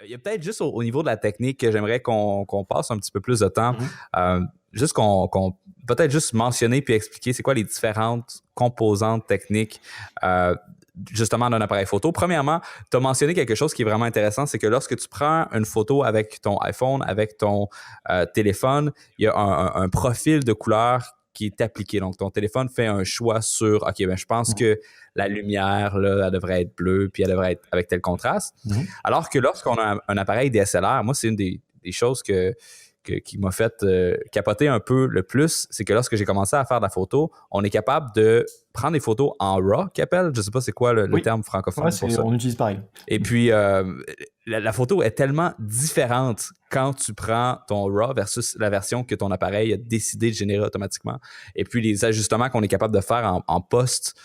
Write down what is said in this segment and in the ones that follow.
il y a peut-être juste au niveau de la technique que j'aimerais qu'on passe un petit peu plus de temps. Mhm. Juste qu'on peut-être juste mentionner puis expliquer c'est quoi les différentes composantes techniques justement d'un appareil photo. Premièrement, tu as mentionné quelque chose qui est vraiment intéressant, c'est que lorsque tu prends une photo avec ton iPhone, avec ton téléphone, il y a un profil de couleur qui est appliqué. Donc, ton téléphone fait un choix sur, OK, ben, je pense Mhm. que la lumière, là, elle devrait être bleue, puis elle devrait être avec tel contraste. Mhm. Alors que lorsqu'on a un appareil DSLR, moi, c'est une des choses qui m'a fait capoter un peu le plus, c'est que lorsque j'ai commencé à faire de la photo, on est capable de prendre des photos en RAW, qu'ils appellent. Je sais pas c'est quoi le Oui, terme ouais, francophone pour ça. on utilise pareil. Et puis, la photo est tellement différente quand tu prends ton RAW versus la version que ton appareil a décidé de générer automatiquement. Et puis, les ajustements qu'on est capable de faire en post,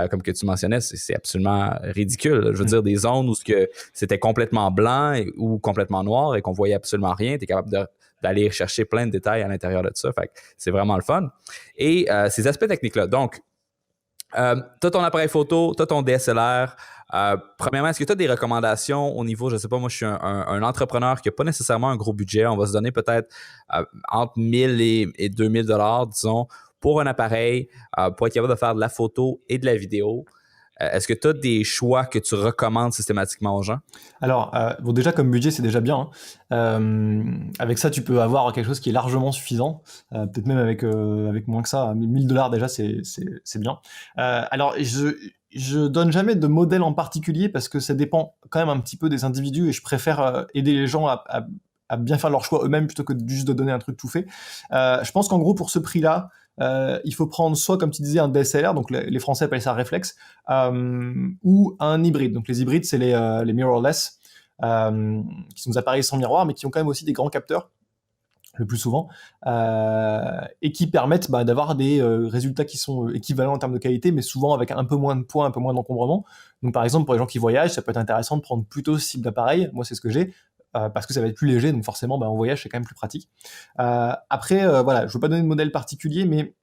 comme que tu mentionnais, c'est absolument ridicule. Je veux dire, des zones où c'était complètement blanc ou complètement noir et qu'on voyait absolument rien, tu es capable d'aller chercher plein de détails à l'intérieur de ça. Fait que c'est vraiment le fun. Et ces aspects techniques-là. Donc, tu as ton appareil photo, tu as ton DSLR. Premièrement, est-ce que tu as des recommandations au niveau, je sais pas, moi je suis un entrepreneur qui n'a pas nécessairement un gros budget. On va se donner peut-être entre 1000 et 2000 dollars, disons, pour un appareil, pour être capable de faire de la photo et de la vidéo. Est-ce que tu as des choix que tu recommandes systématiquement aux gens? Alors, bon, déjà, comme budget, c'est déjà bien, hein. Avec ça, tu peux avoir quelque chose qui est largement suffisant. Peut-être même avec moins que ça. 1000 $ déjà, c'est bien. Alors, je donne jamais de modèle en particulier parce que ça dépend quand même un petit peu des individus et je préfère aider les gens à bien faire leur choix eux-mêmes plutôt que juste de donner un truc tout fait. Je pense qu'en gros, pour ce prix-là, il faut prendre soit, comme tu disais, un DSLR, donc les Français appellent ça réflexe, ou un hybride. Donc les hybrides, c'est les mirrorless, qui sont des appareils sans miroir, mais qui ont quand même aussi des grands capteurs, le plus souvent, et qui permettent d'avoir des résultats qui sont équivalents en termes de qualité, mais souvent avec un peu moins de poids, un peu moins d'encombrement. Donc par exemple, pour les gens qui voyagent, ça peut être intéressant de prendre plutôt ce type d'appareil. Moi, c'est ce que j'ai. Parce que ça va être plus léger, donc forcément, en voyage, c'est quand même plus pratique. Après, voilà, je ne veux pas donner de modèle particulier, mais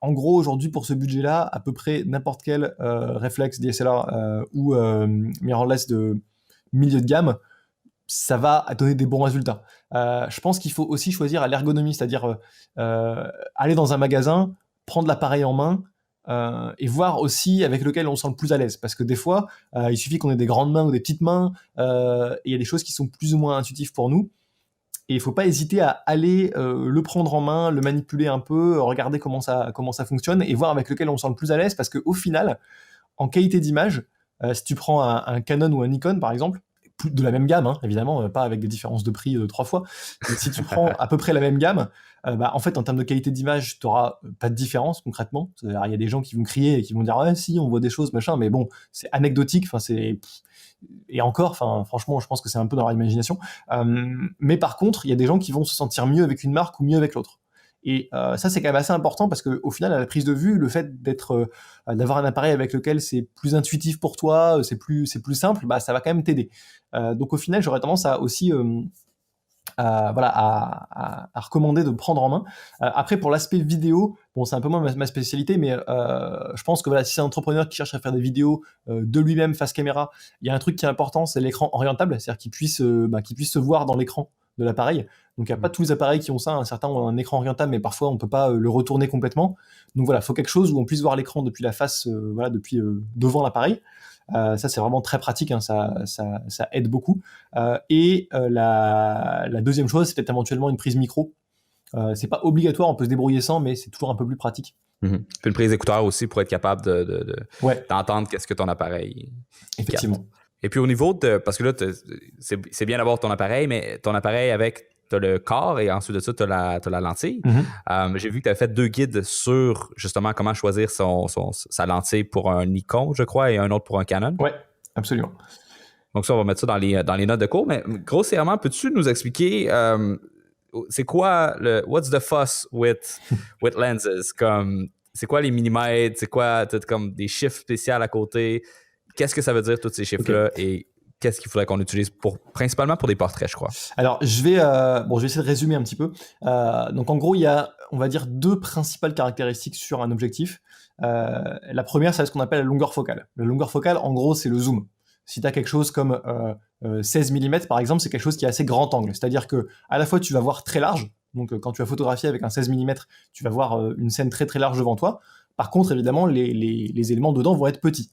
en gros, aujourd'hui, pour ce budget-là, à peu près n'importe quel réflexe DSLR ou mirrorless de milieu de gamme, ça va donner des bons résultats. Je pense qu'il faut aussi choisir à l'ergonomie, c'est-à-dire aller dans un magasin, prendre l'appareil en main et voir aussi avec lequel on se sent le plus à l'aise. Parce que des fois, il suffit qu'on ait des grandes mains ou des petites mains, et il y a des choses qui sont plus ou moins intuitives pour nous. Et il faut pas hésiter à aller le prendre en main, le manipuler un peu, regarder comment ça fonctionne et voir avec lequel on se sent le plus à l'aise. Parce qu'au final, en qualité d'image, si tu prends un Canon ou un Nikon par exemple, de la même gamme, hein, évidemment, pas avec des différences de prix 3 fois, mais si tu prends à peu près la même gamme, en fait, en termes de qualité d'image, tu n'auras pas de différence concrètement. C'est-à-dire, il y a des gens qui vont crier et qui vont dire ouais, si, on voit des choses, machin, mais bon, c'est anecdotique. Enfin, et encore, enfin, franchement, je pense que c'est un peu dans leur imagination. Mais par contre, il y a des gens qui vont se sentir mieux avec une marque ou mieux avec l'autre. Et ça, c'est quand même assez important parce qu'au final, à la prise de vue, le fait d'avoir un appareil avec lequel c'est plus intuitif pour toi, c'est plus simple, ça va quand même t'aider. Donc au final, j'aurais tendance à aussi à recommander de prendre en main. Après, pour l'aspect vidéo, bon, c'est un peu moins ma spécialité, mais je pense que voilà, si c'est un entrepreneur qui cherche à faire des vidéos de lui-même face caméra, il y a un truc qui est important, c'est l'écran orientable, c'est-à-dire qu'il puisse se voir dans l'écran de l'appareil. Donc il n'y a pas tous les appareils qui ont ça, certains ont un écran orientable, mais parfois on ne peut pas le retourner complètement. Donc voilà, il faut quelque chose où on puisse voir l'écran depuis la face, depuis devant l'appareil. Ça, c'est vraiment très pratique, hein, ça aide beaucoup. La deuxième chose, c'est peut-être éventuellement une prise micro. C'est pas obligatoire, on peut se débrouiller sans, mais c'est toujours un peu plus pratique. Mm-hmm. Puis une prise d'écouteur aussi pour être capable Ouais, d'entendre qu'est-ce que ton appareil effectivement. capte. Et puis au niveau parce que là, c'est bien d'avoir ton appareil, mais ton appareil t'as le corps et ensuite de ça, t'as la lentille. J'ai vu que tu as fait 2 guides sur justement comment choisir sa lentille pour un Nikon, je crois, et un autre pour un Canon. Ouais, absolument. Donc ça, on va mettre ça dans les notes de cours. Mais grossièrement, peux-tu nous expliquer c'est quoi what's the fuss with lenses? Comme, c'est quoi les millimètres? C'est quoi, t'as comme des chiffres spéciaux à côté? Qu'est-ce que ça veut dire, tous ces chiffres-là? Okay. Et qu'est-ce qu'il faudrait qu'on utilise principalement pour des portraits, je crois? Alors, je vais essayer de résumer un petit peu. Donc, en gros, il y a, on va dire, 2 principales caractéristiques sur un objectif. La première, c'est ce qu'on appelle la longueur focale. La longueur focale, en gros, c'est le zoom. Si tu as quelque chose comme 16 mm, par exemple, c'est quelque chose qui est assez grand angle. C'est-à-dire que à la fois, tu vas voir très large. Donc, quand tu vas photographier avec un 16 mm, tu vas voir une scène très très large devant toi. Par contre, évidemment, les éléments dedans vont être petits.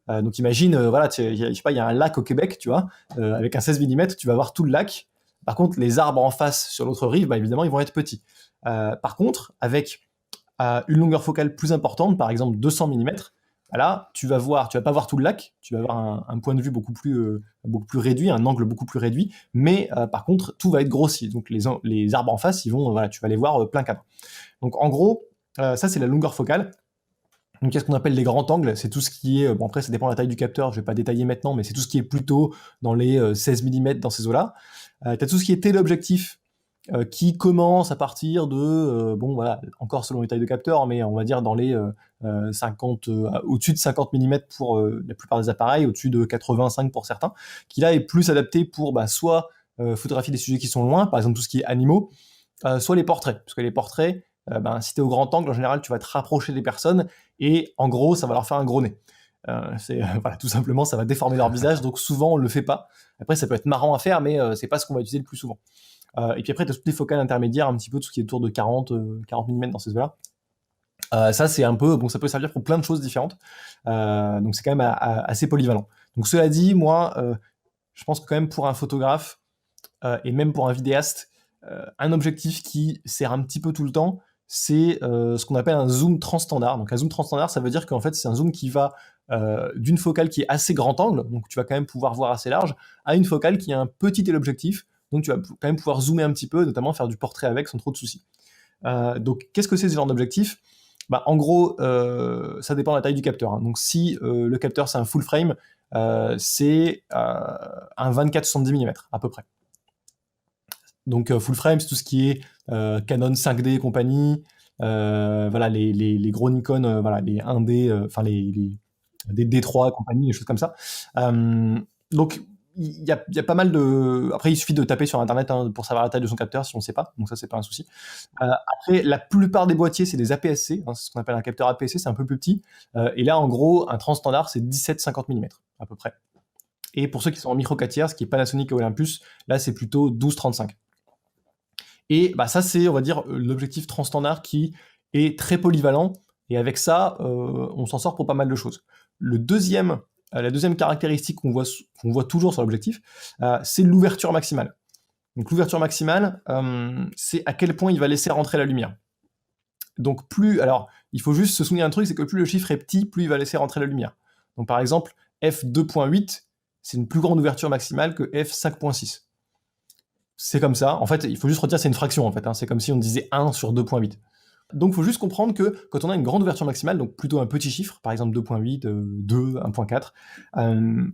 Donc, imagine, voilà, je sais pas, il y a un lac au Québec, tu vois, avec un 16 mm, tu vas voir tout le lac. Par contre, les arbres en face sur l'autre rive, bah, évidemment, ils vont être petits. Par contre, avec une longueur focale plus importante, par exemple 200 mm, là, tu vas pas voir tout le lac, tu vas avoir un point de vue beaucoup plus réduit, un angle beaucoup plus réduit, mais par contre, tout va être grossi. Donc les arbres en face, voilà, tu vas les voir plein cadre. Donc en gros, ça c'est la longueur focale. Donc qu'est-ce qu'on appelle les grands angles? C'est tout ce qui est, bon après ça dépend de la taille du capteur, je vais pas détailler maintenant, mais c'est tout ce qui est plutôt dans les 16 mm dans ces eaux-là. Tu as tout ce qui est téléobjectif, qui commence à partir de, bon voilà, encore selon les tailles de capteurs, mais on va dire dans les 50, au-dessus de 50 mm pour la plupart des appareils, au-dessus de 85 pour certains, qui là est plus adapté pour soit photographier des sujets qui sont loin, par exemple tout ce qui est animaux, soit les portraits, parce que les portraits, si tu es au grand angle, en général, tu vas te rapprocher des personnes, et en gros, ça va leur faire un gros nez. Voilà, tout simplement, ça va déformer leur visage, donc souvent on le fait pas. Après, ça peut être marrant à faire, mais c'est pas ce qu'on va utiliser le plus souvent. Et puis après, tu as toutes les focales intermédiaires, un petit peu tout ce qui est autour de 40 mm dans ces eaux-là. Ça, c'est un peu, bon, ça peut servir pour plein de choses différentes. Donc c'est quand même assez polyvalent. Donc cela dit, moi, je pense que quand même pour un photographe, et même pour un vidéaste, un objectif qui sert un petit peu tout le temps, c'est ce qu'on appelle un zoom transstandard. Donc un zoom transstandard, ça veut dire qu'en fait, c'est un zoom qui va d'une focale qui est assez grand angle, donc tu vas quand même pouvoir voir assez large, à une focale qui a un petit téléobjectif, donc tu vas quand même pouvoir zoomer un petit peu, notamment faire du portrait avec sans trop de soucis. Donc qu'est-ce que c'est ce genre d'objectif? En gros, ça dépend de la taille du capteur, hein. Donc si le capteur c'est un full frame, c'est un 24-70 mm à peu près. Donc full frame, c'est tout ce qui est Canon 5D et compagnie, voilà, les gros Nikon, voilà, les 1D, enfin les D3 et compagnie, les choses comme ça. Donc il y a pas mal de... Après, il suffit de taper sur Internet pour savoir la taille de son capteur si on ne sait pas, donc ça, c'est pas un souci. Après, la plupart des boîtiers, c'est des APS-C, hein, c'est ce qu'on appelle un capteur APS-C, c'est un peu plus petit. Et là, en gros, un transstandard, c'est 17-50 mm à peu près. Et pour ceux qui sont en micro 4 tiers, ce qui est Panasonic et Olympus, là, c'est plutôt 12-35. Et ça, c'est, on va dire, l'objectif transstandard qui est très polyvalent. Et avec ça, on s'en sort pour pas mal de choses. La deuxième caractéristique qu'on voit toujours sur l'objectif, c'est l'ouverture maximale. Donc l'ouverture maximale, c'est à quel point il va laisser rentrer la lumière. Donc alors, il faut juste se souvenir d'un truc, c'est que plus le chiffre est petit, plus il va laisser rentrer la lumière. Donc par exemple, f2.8, c'est une plus grande ouverture maximale que f5.6. C'est comme ça. En fait, il faut juste retenir, c'est une fraction, en fait, hein. C'est comme si on disait 1 sur 2.8. Donc, il faut juste comprendre que quand on a une grande ouverture maximale, donc plutôt un petit chiffre, par exemple 2.8, 2, 1.4,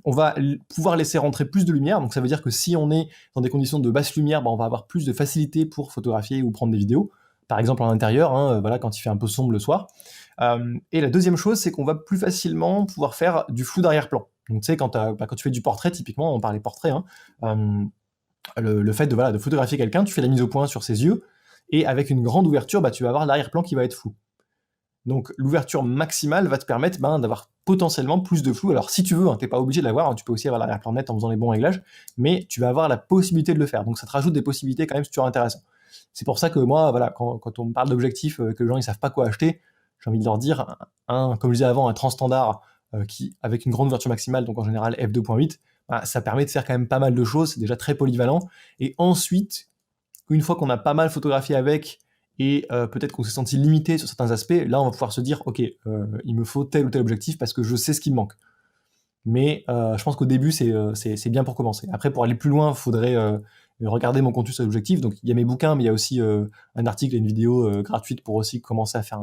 on va pouvoir laisser rentrer plus de lumière. Donc, ça veut dire que si on est dans des conditions de basse lumière, on va avoir plus de facilité pour photographier ou prendre des vidéos. Par exemple, en intérieur, hein, voilà, quand il fait un peu sombre le soir. Et la deuxième chose, c'est qu'on va plus facilement pouvoir faire du flou d'arrière-plan. Donc, tu sais, quand tu fais du portrait, typiquement, on parlait portrait, hein, le fait de photographier quelqu'un, tu fais la mise au point sur ses yeux, et avec une grande ouverture, tu vas avoir l'arrière-plan qui va être flou. Donc l'ouverture maximale va te permettre d'avoir potentiellement plus de flou. Alors si tu veux, t'es pas obligé de l'avoir, hein, tu peux aussi avoir l'arrière-plan net en faisant les bons réglages, mais tu vas avoir la possibilité de le faire. Donc ça te rajoute des possibilités quand même super intéressantes. C'est pour ça que moi, voilà, quand on me parle d'objectifs, que les gens ils savent pas quoi acheter, j'ai envie de leur dire, comme je disais avant, un transstandard qui, avec une grande ouverture maximale, donc en général f2.8, ça permet de faire quand même pas mal de choses, c'est déjà très polyvalent. Et ensuite, une fois qu'on a pas mal photographié avec, et peut-être qu'on s'est senti limité sur certains aspects, là on va pouvoir se dire, ok, il me faut tel ou tel objectif parce que je sais ce qui me manque. Mais je pense qu'au début, c'est bien pour commencer. Après, pour aller plus loin, il faudrait regarder mon contenu sur l'objectif. Donc il y a mes bouquins, mais il y a aussi un article et une vidéo gratuite pour aussi commencer à faire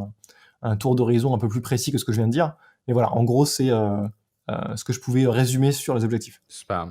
un tour d'horizon un peu plus précis que ce que je viens de dire. Mais voilà, en gros, c'est ce que je pouvais résumer sur les objectifs. Super.